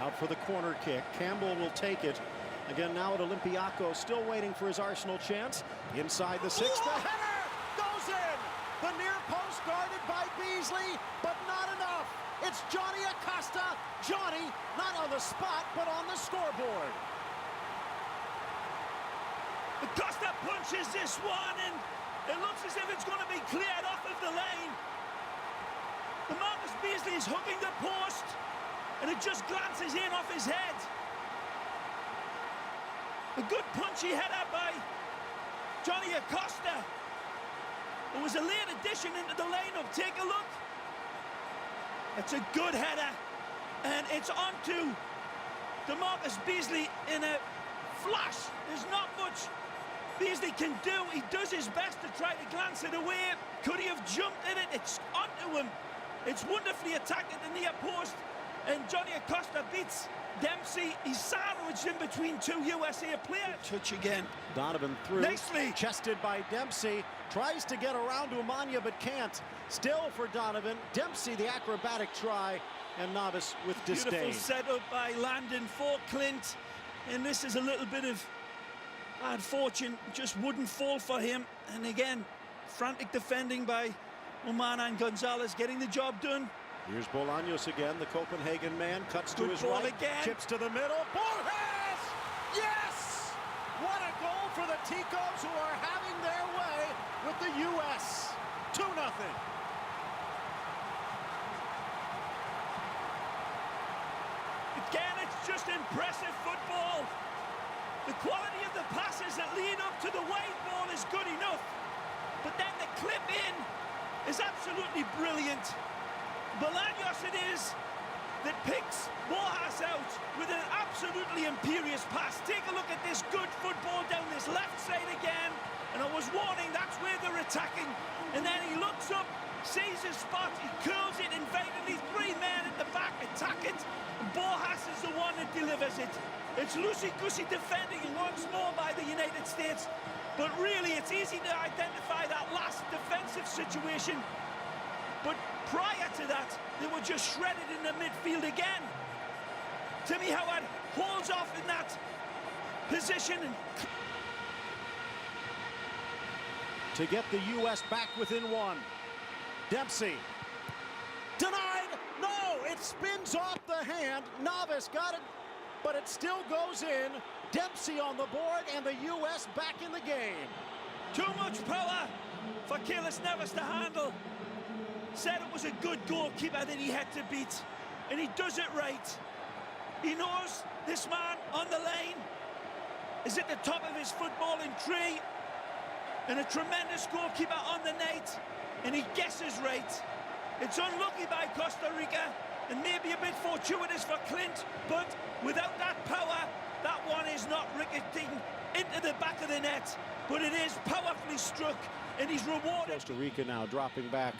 Out for the corner kick. Campbell will take it. Again, now at Olympiacos, still waiting for his Arsenal chance. Inside the 6. The header goes in. The near post guarded by Beasley, but not enough. It's Johnny Costa. Johnny, not on the spot, but on the scoreboard. Costa punches this one, and it looks as if it's going to be cleared off of the lane. The Marcus Beasley is hooking the post, and it just glances in off his head. A good punchy header by Johnny Costa. It was a late addition into the lineup. Take a look. It's a good header, and it's onto Marcus Beasley in a flash. There's not much Beasley can do. He does his best to try to glance it away. Could he have jumped in it? It's onto him. It's wonderfully attacked at the near post, and Johnny Costa beats Dempsey. He's sandwiched in between two USA players. Touch again. Donovan through. Nicely Chested by Dempsey. Tries to get around to Umania, but can't. Still for Donovan. Dempsey, the acrobatic try, and Novice with disdain. Beautiful setup by Landon for Clint. And this is a little bit of bad fortune. Just wouldn't fall for him. And again, frantic defending by Umana and Gonzalez, getting the job done. Here's Bolaños again, the Copenhagen man. Cuts to his right, again. Chips to the middle. Borges! Yes! What a goal for the Ticos, who are having their way with the U.S. 2-0. Again, it's just impressive football. The quality of the passes that lead up to the wide ball is good enough. But then the clip in is absolutely brilliant. Bolaños it is that picks Borjas out with an absolutely imperious pass. Take a look at this good football down this left side again. And I was warning, that's where they're attacking. And then he looks up, sees his spot, he curls it invitingly. 3 men at the back attack it. And Borjas is the one that delivers it. It's loosey-goosey defending once more by the United States. But really, it's easy to identify that last defensive situation. But prior to that, they were just shredded in the midfield again. Timmy Howard holds off in that position. To get the U.S. back within 1. Dempsey. Denied! No! It spins off the hand. Novice got it, but it still goes in. Dempsey on the board, and the U.S. back in the game. Too much power for Kalis Neves to handle. Said it was a good goalkeeper that he had to beat, and he does it right. He knows this man on the lane is at the top of his footballing tree, and a tremendous goalkeeper on the night, and he guesses right. It's unlucky by Costa Rica, and maybe a bit fortuitous for Clint, but without that power, that one is not ricketing into the back of the net, but it is powerfully struck, and he's rewarded. Costa Rica now dropping back.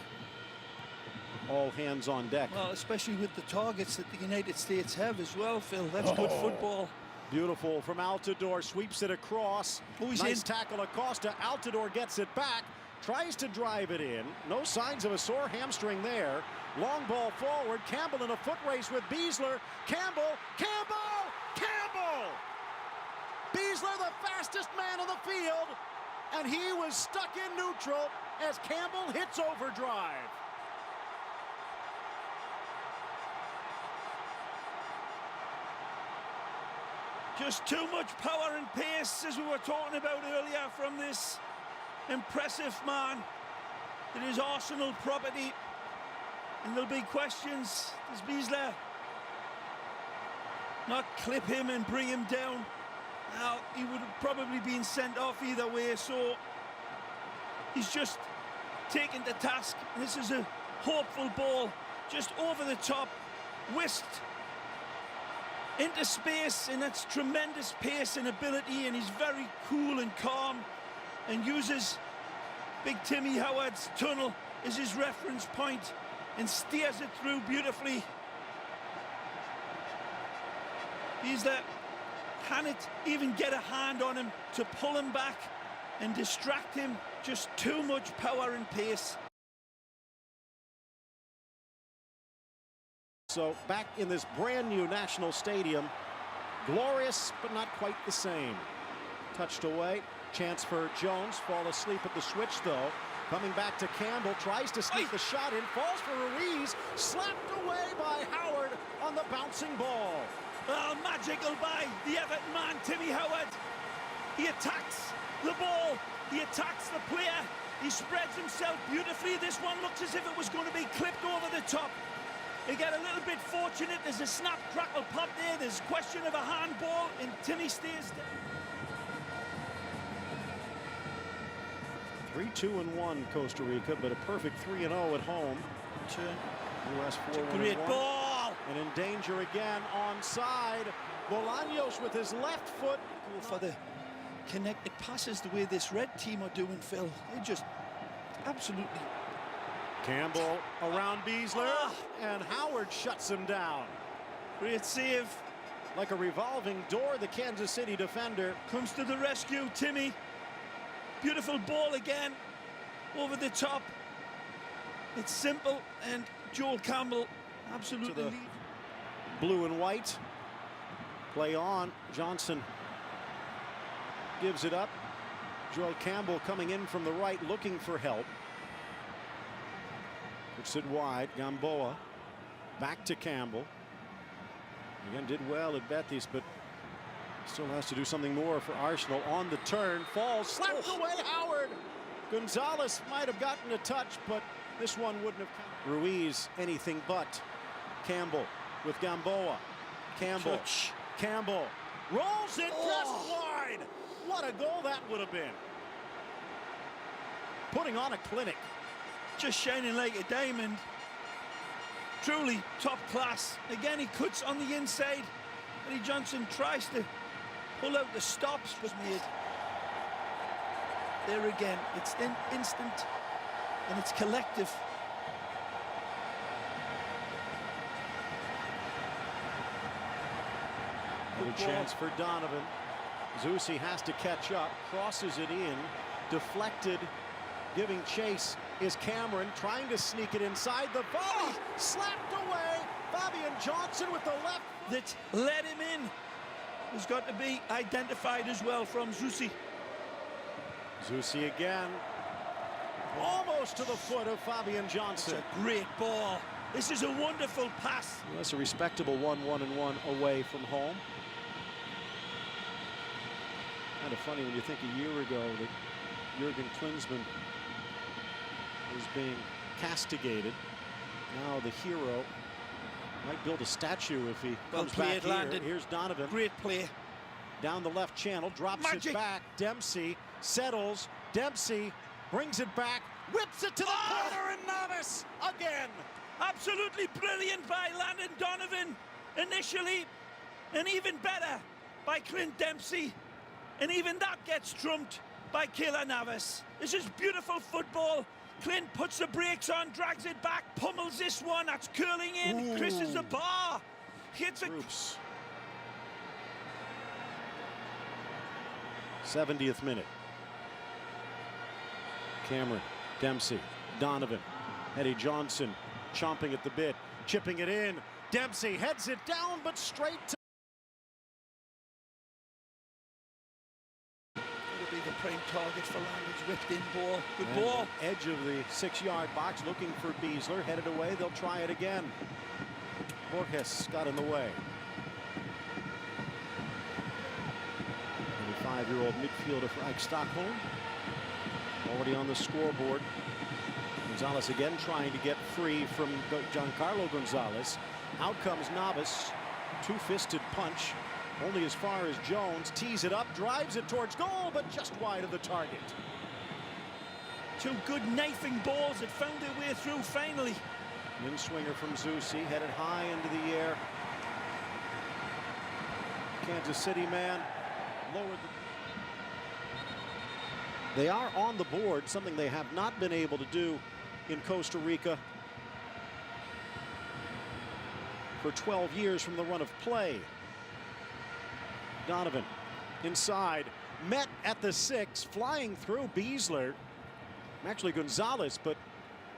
All hands on deck. Well, especially with the targets that the United States have as well, Phil. That's good football. Beautiful from Altidore, sweeps it across. Nice tackle Acosta. Altidore gets it back, tries to drive it in. No signs of a sore hamstring there. Long ball forward. Campbell in a foot race with Beasler. Campbell! Beasler, the fastest man on the field, and he was stuck in neutral as Campbell hits overdrive. Just too much power and pace, as we were talking about earlier, from this impressive man. It is Arsenal property, and there'll be questions. Does Beasler not clip him and bring him down? Now, he would have probably been sent off either way, so he's just taken to task. This is a hopeful ball, just over the top, whisked into space, and that's tremendous pace and ability, and he's very cool and calm, and uses Big Timmy Howard's tunnel as his reference point and steers it through beautifully. Beasler can't even get a hand on him to pull him back and distract him. Just too much power and pace. So back in this brand new National Stadium, glorious but not quite the same. Touched away, chance for Jones, fall asleep at the switch though. Coming back to Campbell, tries to sneak the shot in, falls for Ruiz, slapped away by Howard on the bouncing ball. Oh, magical by the Everton man, Timmy Howard. He attacks the ball, he attacks the player, he spreads himself beautifully. This one looks as if it was going to be clipped over the top. They get a little bit fortunate. There's a snap, crackle, pop there. There's a question of a handball, and Timmy stays down. 3-2-1 Costa Rica, but a perfect 3-0 at home. US 4-1-1. Great ball. And in danger again, onside. Bolaños with his left foot. For the connected passes, the way this red team are doing, Phil. They just absolutely... Campbell around Beasler, and Howard shuts him down. Great save. Like a revolving door, the Kansas City defender comes to the rescue, Timmy. Beautiful ball again, over the top. It's simple, and Joel Campbell absolutely lead. Blue and white. Play on. Johnson gives it up. Joel Campbell coming in from the right, looking for help. Puts it wide. Gamboa back to Campbell. Again, did well at Betis, but still has to do something more for Arsenal. On the turn, falls, slapped away Howard. Gonzalez might have gotten a touch, but this one wouldn't have counted. Ruiz, anything but. Campbell with Gamboa. Campbell. Campbell rolls it just wide. What a goal that would have been. Putting on a clinic. Just shining like a diamond. Truly top class. Again, he cuts on the inside. Eddie Johnson tries to pull out the stops, was made. There again, it's instant and it's collective. Good chance for Donovan. Zusi has to catch up, crosses it in, deflected, giving chase is Cameron, trying to sneak it inside the volley, slapped away. Fabian Johnson with the left that let him in has got to be identified as well from Zusi. Zusi again, almost to the foot of Fabian Johnson. It's a great ball. This is a wonderful pass. Well, that's a respectable 1-1-1 away from home. Kind of funny when you think a year ago that Jurgen Klinsmann was being castigated. Now the hero might build a statue if he comes back here. Landon. Here's Donovan. Great play. Down the left channel, drops it back. Dempsey settles. Dempsey brings it back, whips it to the corner, and Navas again. Absolutely brilliant by Landon Donovan initially, and even better by Clint Dempsey. And even that gets trumped by Keylor Navas. This is beautiful football. Clint puts the brakes on, drags it back, pummels this one. That's curling in. Chris's the bar. Hits a... 70th minute. Cameron, Dempsey, Donovan, Eddie Johnson chomping at the bit, chipping it in. Dempsey heads it down, but straight to... It'll be the prime target for Landon's whipped in ball. Good ball. Edge of the 6-yard box, looking for Beasler. Headed away, they'll try it again. Borges got in the way. 25-year-old midfielder for Ike Stockholm. Already on the scoreboard. Gonzalez again trying to get free from Giancarlo Gonzalez. Out comes Navas. Two-fisted punch. Only as far as Jones. Tees it up, drives it towards goal, but just wide of the target. Two good knifing balls that found their way through finally. In-swinger from Zusi, headed high into the air. Kansas City man lowered the... They are on the board, something they have not been able to do in Costa Rica for 12 years from the run of play. Donovan inside, met at the 6, flying through Beasler. Actually Gonzalez, but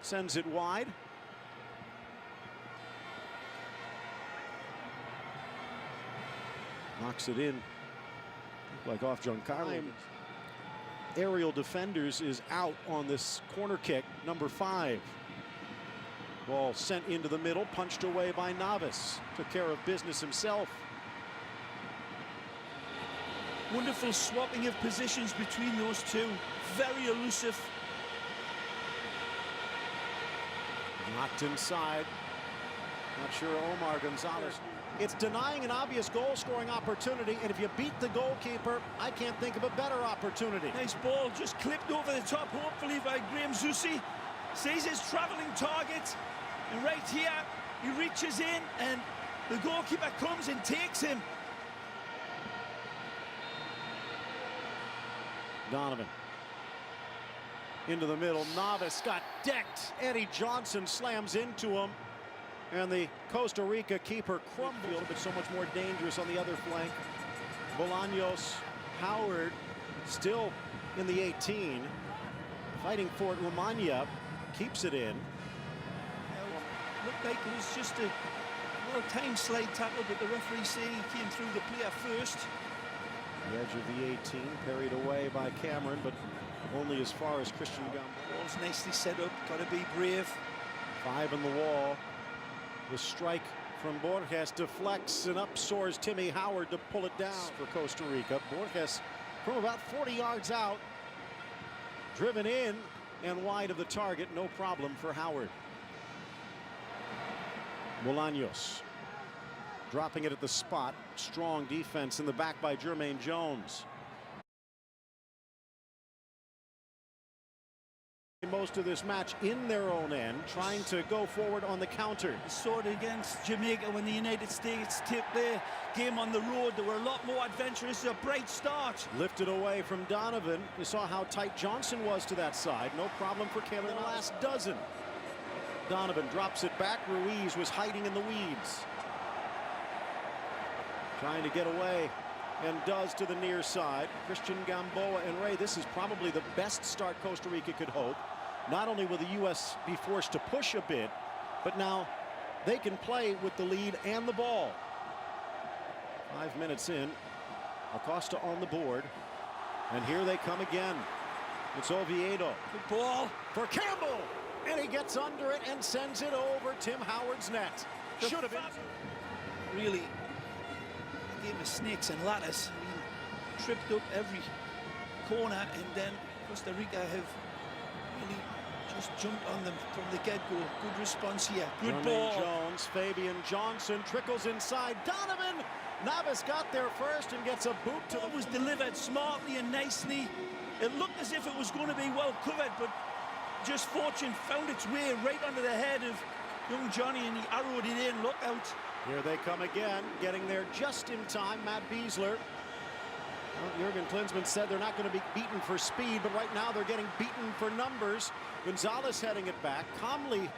sends it wide. Knocks it in like off Giancarlo. Aerial defenders is out on this corner kick, number 5. Ball sent into the middle, punched away by Navas. Took care of business himself. Wonderful swapping of positions between those two. Very elusive. Knocked inside. Not sure Omar Gonzalez. It's denying an obvious goal-scoring opportunity, and if you beat the goalkeeper, I can't think of a better opportunity. Nice ball, just clipped over the top, hopefully by Graham Zusi. Sees his travelling target, and right here, he reaches in, and the goalkeeper comes and takes him. Donovan. Into the middle, Navas got decked. Eddie Johnson slams into him. And the Costa Rica keeper crumbled, but so much more dangerous on the other flank. Bolaños, Howard, still in the 18. Fighting for it, Umania keeps it in. Looked like it was just a well-timed slide tackle, but the referee saying he came through the player first. The edge of the 18, parried away by Cameron, but only as far as Christian Gamboa. Ball's nicely set up, gotta be brave. 5 in the wall. The strike from Borges deflects, and up soars Timmy Howard to pull it down for Costa Rica. Borges from about 40 yards out, driven in and wide of the target, no problem for Howard. Bolaños dropping it at the spot. Strong defense in the back by Jermaine Jones. Most of this match in their own end, trying to go forward on the counter. Saw it against Jamaica when the United States tipped their game on the road. They were a lot more adventurous. A bright start. Lifted away from Donovan. You saw how tight Johnson was to that side. No problem for Cameron in the last dozen. Donovan drops it back. Ruiz was hiding in the weeds. Trying to get away, and does to the near side. Christian Gamboa and Ray, this is probably the best start Costa Rica could hope. Not only will the U.S. be forced to push a bit, but now they can play with the lead and the ball. 5 minutes in, Costa on the board, and here they come again. It's Oviedo. Good ball For Campbell, and he gets under it and sends it over Tim Howard's net. Should have been. Really, a game of snakes and ladders. He tripped up every corner, and then Costa Rica have really just jumped on them from the get-go. Good response here. Good Jermaine ball. Jones, Fabian Johnson trickles inside. Donovan. Navas got there first and gets a boot to Ball was delivered smartly and nicely. It looked as if it was going to be well covered, but just fortune found its way right under the head of young Johnny, and he arrowed it in. Look out. Here they come again, getting there just in time. Matt Beasler. Well, Jurgen Klinsmann said they're not going to be beaten for speed, but right now they're getting beaten for numbers. Gonzalez heading it back calmly,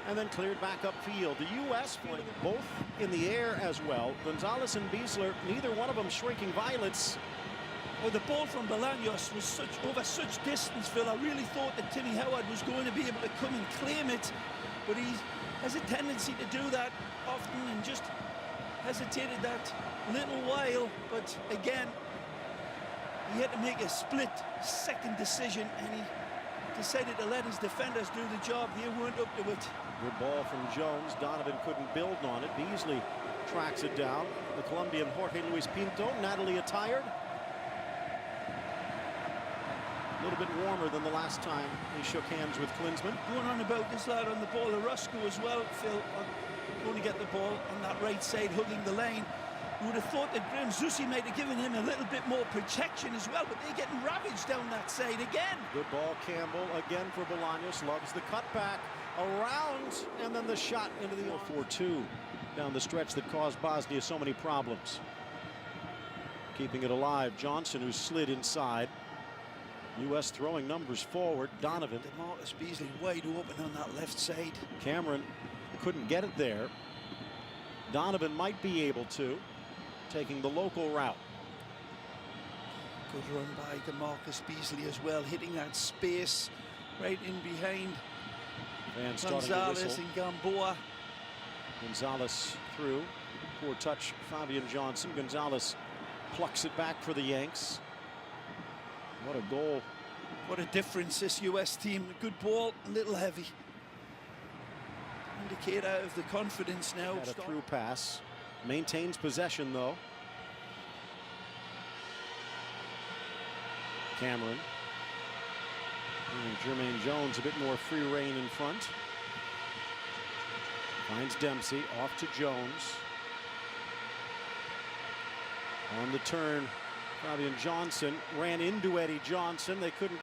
and then cleared back upfield. The U.S. playing both in the air as well. Gonzalez and Beasler, neither one of them shrinking violets. Well, the ball from Bolaños was over such distance, Phil. I really thought that Timmy Howard was going to be able to come and claim it, but he has a tendency to do that often and just hesitated that little while. But again, he had to make a split-second decision, and he decided to let his defenders do the job. They weren't up to it. Good ball from Jones. Donovan couldn't build on it. Beasley tracks it down. The Colombian Jorge Luis Pinto. Natalie attired. A little bit warmer than the last time he shook hands with Klinsmann. Going on about this lad on the ball, Orozco as well, Phil, going to get the ball on that right side, hugging the line. You would have thought that Graham Zusi might have given him a little bit more protection as well, but they're getting ravaged down that side again. Good ball, Campbell, again for Bolaños. Loves the cutback around, and then the shot into the 4-2 down the stretch that caused Bosnia so many problems. Keeping it alive, Johnson, who slid inside. U.S. throwing numbers forward. Donovan. DeMarcus Beasley wide open on that left side. Cameron couldn't get it there. Donovan might be able to, taking the local route. Good run by DeMarcus Beasley as well, hitting that space right in behind Gonzalez and Gamboa. Gonzalez through. Poor touch, Fabian Johnson. Gonzalez plucks it back for the Yanks. What a goal. What a difference this US team. Good ball, a little heavy. Indicator of the confidence now. Had a through pass. Maintains possession though. Cameron. Giving Jermaine Jones a bit more free rein in front. Finds Dempsey, off to Jones. On the turn, Fabian Johnson ran into Eddie Johnson. They couldn't